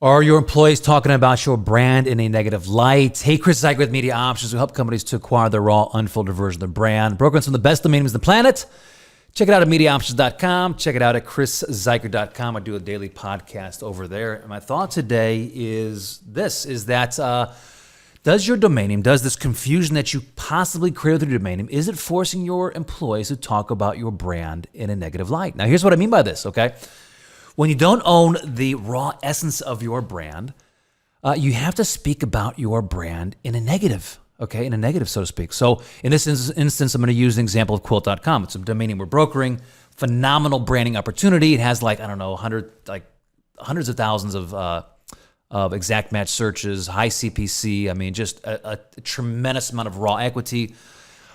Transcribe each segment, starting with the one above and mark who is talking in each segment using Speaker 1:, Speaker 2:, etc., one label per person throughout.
Speaker 1: Are your employees talking about your brand in a negative light? Hey, Chris Zuiker with Media Options. We help companies to acquire the raw, unfiltered version of their brand. Brokering some of the best domain names on the planet. Check it out at MediaOptions.com. Check it out at ChrisZuiker.com. I do a daily podcast over there. And my thought today is this, is that does your domain name, does this confusion that you possibly created with your domain name, is it forcing your employees to talk about your brand in a negative light? Now, here's what I mean by this, okay? When you don't own the raw essence of your brand, you have to speak about your brand in a negative, okay? In a negative, so to speak. So in this instance, I'm going to use an example of quilt.com. It's a domain name we're brokering, phenomenal branding opportunity. It has hundreds of thousands of exact match searches, high CPC. I mean, just a tremendous amount of raw equity,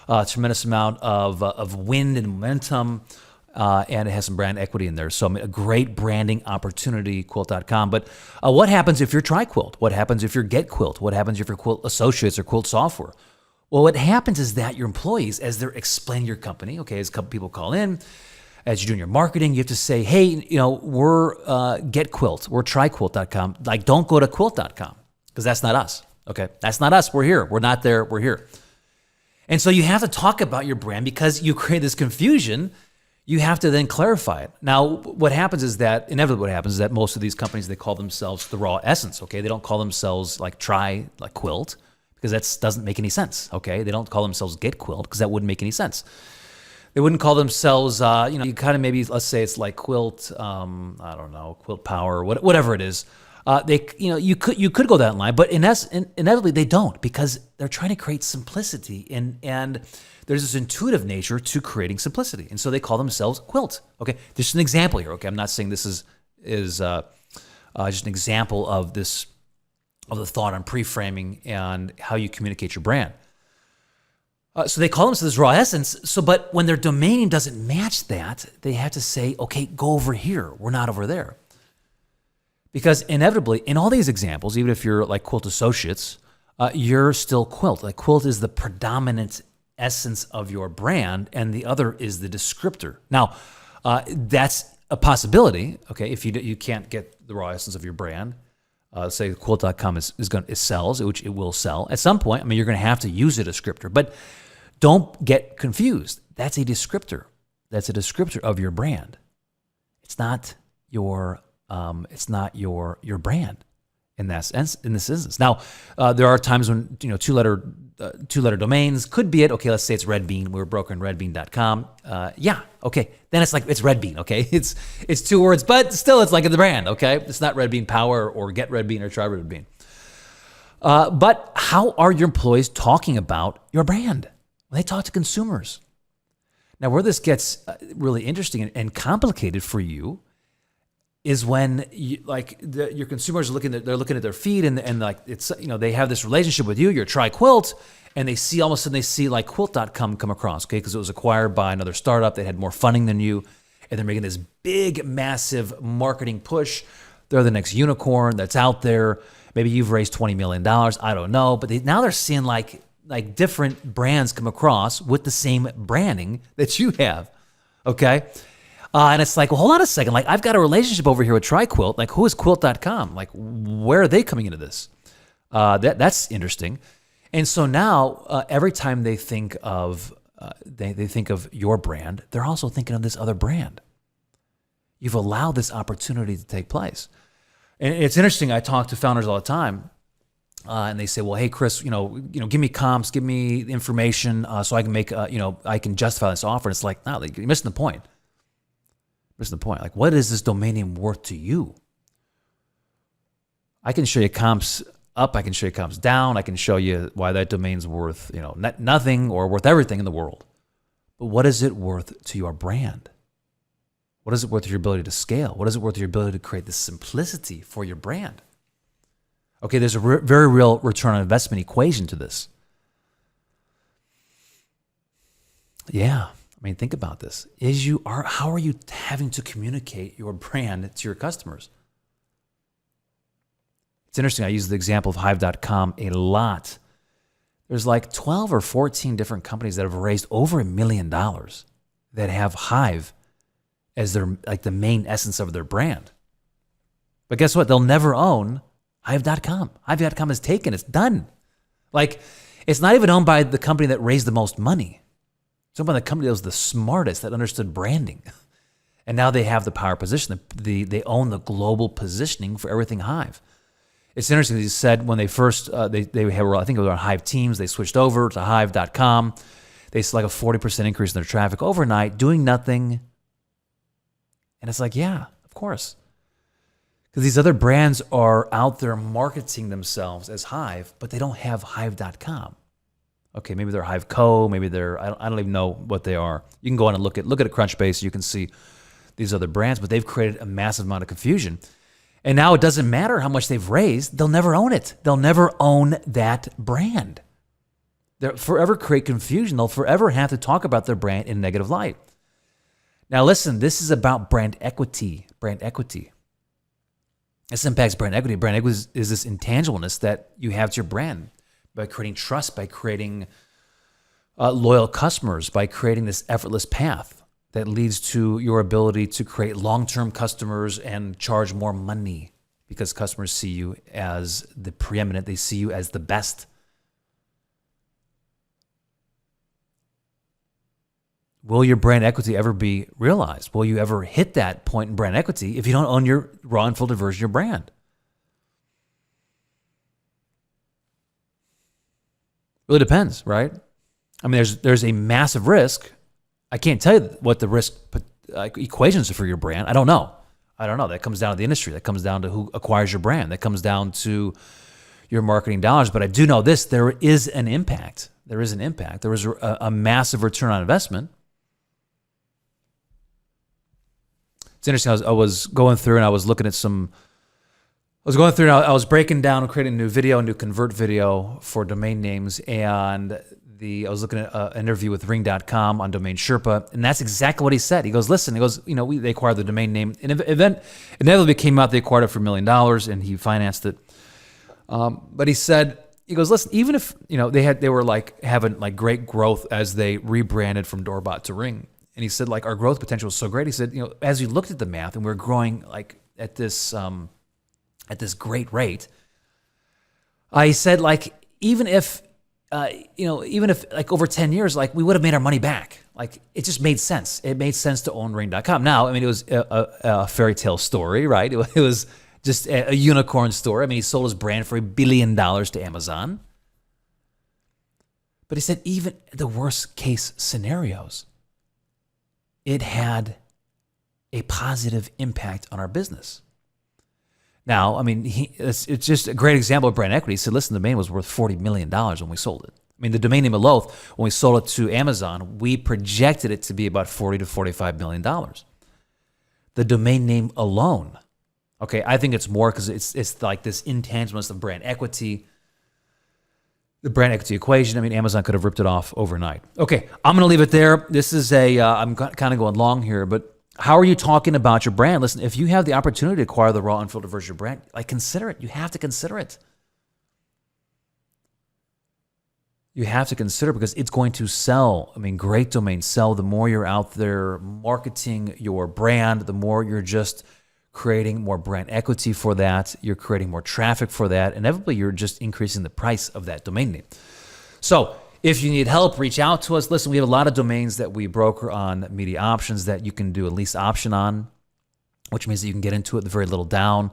Speaker 1: a tremendous amount of wind and momentum. And it has some brand equity in there. So I mean, a great branding opportunity, quilt.com. But what happens if you're TriQuilt? What happens if you're GetQuilt? What happens if you're Quilt Associates or Quilt Software? Well, what happens is that your employees, as they're explaining your company, okay, as people call in, as you're doing your marketing, you have to say, hey, you know, we're GetQuilt, we're TriQuilt.com. Like, don't go to quilt.com because that's not us, okay? That's not us. We're here. We're not there. We're here. And so you have to talk about your brand because you create this confusion. You have to then clarify it. Now, what happens is that, inevitably what happens is that most of these companies, they call themselves the raw essence, okay? They don't call themselves like Quilt because that doesn't make any sense, okay? They don't call themselves GetQuilt because that wouldn't make any sense. They wouldn't call themselves, you kind of maybe, let's say it's like Quilt, I don't know, Quilt Power, whatever it is. You could go that line, but inevitably they don't because they're trying to create simplicity and there's this intuitive nature to creating simplicity. And so they call themselves Quilt. Okay, this is an example here. Okay, I'm not saying this is just an example of the thought on pre-framing and how you communicate your brand. So they call themselves raw essence. But when their domain name doesn't match that, they have to say, okay, go over here. We're not over there. Because inevitably, in all these examples, even if you're like Quilt Associates, you're still Quilt. Like Quilt is the predominant essence of your brand, and the other is the descriptor. Now, that's a possibility. Okay, if you can't get the raw essence of your brand, say quilt.com it sells, which it will sell at some point. I mean, you're going to have to use a descriptor, but don't get confused. That's a descriptor. That's a descriptor of your brand. It's not your brand in this instance. Now, there are times when two-letter domains could be it. Okay, let's say it's Red Bean. We're brokering redbean.com. Yeah, okay. Then it's Red Bean, okay? It's two words, but still it's like the brand, okay? It's not Red Bean Power or Get Red Bean or Try Red Bean. But how are your employees talking about your brand? Well, they talk to consumers. Now, where this gets really interesting and complicated for you is when your consumers are looking at their feed and like it's they have this relationship with you. You're TriQuilt, and they see all of a sudden they see like Quilt.com come across, okay, because it was acquired by another startup that had more funding than you, and they're making this big, massive marketing push. They're the next unicorn that's out there. Maybe you've raised $20 million. I don't know, but now they're seeing like different brands come across with the same branding that you have, okay. And it's like, well, hold on a second. Like, I've got a relationship over here with TriQuilt. Like, who is Quilt.com? Like, where are they coming into this? That's interesting. And so now, every time they think of they think of your brand, they're also thinking of this other brand. You've allowed this opportunity to take place. And it's interesting. I talk to founders all the time, and they say, well, hey, Chris, give me comps, give me information, so I can make, I can justify this offer. And it's like, no, you're missing the point. Missing the point. Like, what is this domain name worth to you? I can show you comps up. I can show you comps down. I can show you why that domain's worth, nothing or worth everything in the world. But what is it worth to your brand? What is it worth to your ability to scale? What is it worth to your ability to create this simplicity for your brand? Okay, there's a very real return on investment equation to this. Yeah. I mean, think about this. How are you having to communicate your brand to your customers? It's interesting. I use the example of Hive.com a lot. There's like 12 or 14 different companies that have raised over $1 million that have Hive as their the main essence of their brand. But guess what? They'll never own Hive.com. Hive.com is taken. It's done. Like, it's not even owned by the company that raised the most money. It's owned by the company that was the smartest, that understood branding. And now they have the power position. They own the global positioning for everything Hive. It's interesting. He said when they first, they were, I think it was on Hive Teams, they switched over to Hive.com. They saw like a 40% increase in their traffic overnight, doing nothing. And it's like, yeah, of course. Because these other brands are out there marketing themselves as Hive, but they don't have Hive.com. Okay, maybe they're Hive Co. Maybe they're, I don't even know what they are. You can go on and look at Crunchbase. You can see these other brands, but they've created a massive amount of confusion. And now it doesn't matter how much they've raised. They'll never own it. They'll never own that brand. They'll forever create confusion. They'll forever have to talk about their brand in a negative light. Now listen, this is about brand equity. Brand equity. This impacts brand equity. Brand equity is this intangibleness that you have to your brand by creating trust, by creating loyal customers, by creating this effortless path that leads to your ability to create long-term customers and charge more money because customers see you as the preeminent. They see you as the best. Will your brand equity ever be realized? Will you ever hit that point in brand equity if you don't own your raw and filtered version of your brand? Really depends, right? I mean, there's a massive risk. I can't tell you what the risk equations are for your brand. I don't know. That comes down to the industry. That comes down to who acquires your brand. That comes down to your marketing dollars. But I do know this: there is an impact. There is a massive return on investment. It's interesting. I was going through and I was looking at some. I was breaking down and creating a new video, a new convert video for domain names, and I was looking at an interview with Ring.com on Domain Sherpa, and that's exactly what he said. He goes, listen, they acquired the domain name, and inevitably came out they acquired it for $1 million, and he financed it. But he goes, listen, even if they were like having like great growth as they rebranded from Doorbot to Ring, and he said like our growth potential was so great. He said, as we looked at the math and we're growing like at this great rate, he said like even if like over 10 years, like we would have made our money back. Like it just made sense. It made sense to own Ring.com. Now, I mean, it was a fairy tale story, right? It was just a unicorn story. I mean, he sold his brand for $1 billion to Amazon. But he said even the worst case scenarios, it had a positive impact on our business. Now, I mean, it's just a great example of brand equity. He said, listen, the domain was worth $40 million when we sold it. I mean, the domain name alone, when we sold it to Amazon, we projected it to be about $40 to $45 million. The domain name alone. Okay, I think it's more because it's like this intangibleness of brand equity, the brand equity equation. I mean, Amazon could have ripped it off overnight. Okay, I'm going to leave it there. This is I'm kind of going long here, but how are you talking about your brand? Listen, if you have the opportunity to acquire the raw unfiltered version of your brand, like consider it. You have to consider it. You have to consider because it's going to sell. I mean, great domains sell. The more you're out there marketing your brand, the more you're just creating more brand equity for that. You're creating more traffic for that. Inevitably, you're just increasing the price of that domain name. So if you need help, reach out to us. Listen, we have a lot of domains that we broker on Media Options that you can do a lease option on, which means that you can get into it with very little down.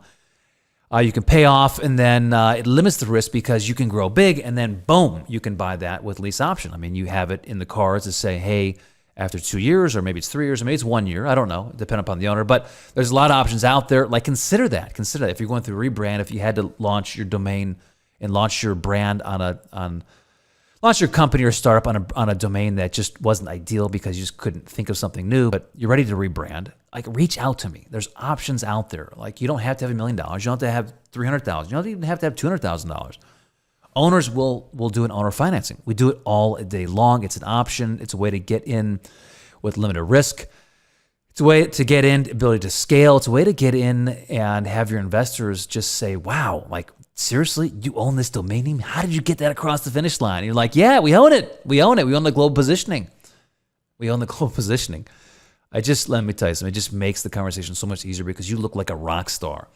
Speaker 1: You can pay off, and then it limits the risk because you can grow big, and then boom, you can buy that with lease option. I mean, you have it in the cards to say, hey, after 2 years, or maybe it's 3 years, or maybe it's 1 year. I don't know, depending upon the owner. But there's a lot of options out there. Like, consider that. Consider that. If you're going through a rebrand, if you had to launch your domain and launch your brand launch your company or startup on a domain that just wasn't ideal because you just couldn't think of something new, but you're ready to rebrand, like reach out to me. There's options out there. Like you don't have to have $1 million. You don't have to have $300,000. You don't even have to have $200,000. Owners will do an owner financing. We do it all day long. It's an option. It's a way to get in with limited risk. It's a way to get in, ability to scale. It's a way to get in and have your investors just say, wow, like seriously, you own this domain name? How did you get that across the finish line? And you're like, yeah, we own it. We own it. We own the global positioning. We own the global positioning. Let me tell you something. It just makes the conversation so much easier because you look like a rock star.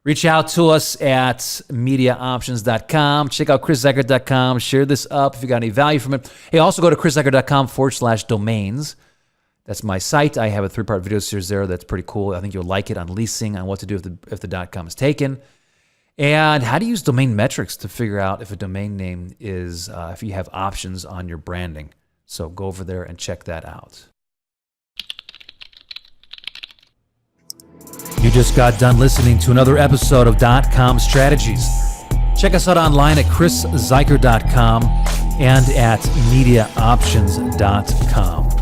Speaker 1: Reach out to us at MediaOptions.com. Check out ChrisZuiker.com. Share this up if you got any value from it. Hey, also go to ChrisZuiker.com/domains. That's my site. I have a 3-part video series there that's pretty cool. I think you'll like it on leasing, on what to do if the .com is taken, and how to use domain metrics to figure out if a domain name is, if you have options on your branding. So go over there and check that out. You just got done listening to another episode of .com Strategies. Check us out online at ChrisZuiker.com and at MediaOptions.com.